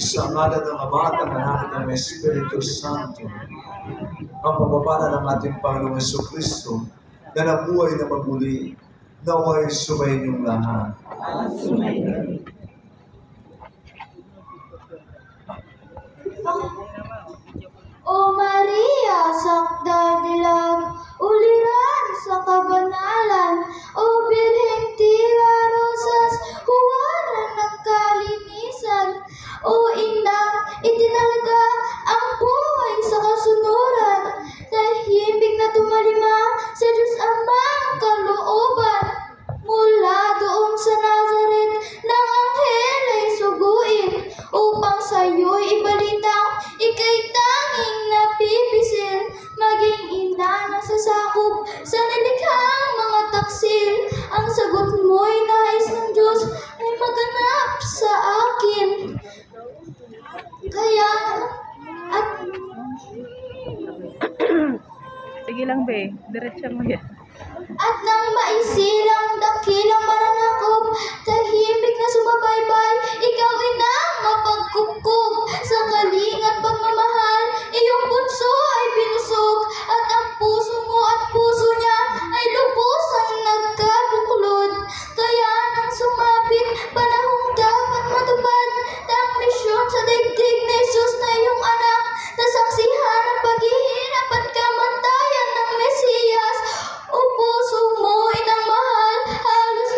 Sa ngalan ng Ama at ng Anak at ng Espiritu Santo, ang pagpapala ng ating Panginoong Jesucristo na nabuhay na maguli, naway sumayin yung lahat. O Maria, sakdal dilag, uliran sa kabanalan, O Birheng tila rosas, huwaran ng kalinisan, O Inang, itinalaga ang buhay sa kasunuran, tahimik na tumalima sa Diyos Amang kalooban. Mula doon sa Nazaret, ng anghel ay suguin, upang sa'yo'y ibalitang ika'y tanging napipisil, maging ina na sasakop sa nilikhang mga taksil. Ang sagot mo'y nais ng Diyos ay maganap sa akin. Kaya, at Sige lang, be. Diretso mo yan. At nang maisilang dakilang mananakop, tahimik na sumabaybay, ikaw ina mapagkukup. Sa kalingat pagmamahal, iyong bunso ay binusog, at ang puso mo at puso niya ay lubos ang nagkabuklod. Kaya nang sumapit, panahong dapat matupad ang misyon sa daigdig na Jesus na iyong anak, na saksihan ang paghihirap at kamantayan ng Mesiyas. O puso mo, inang mahal, halos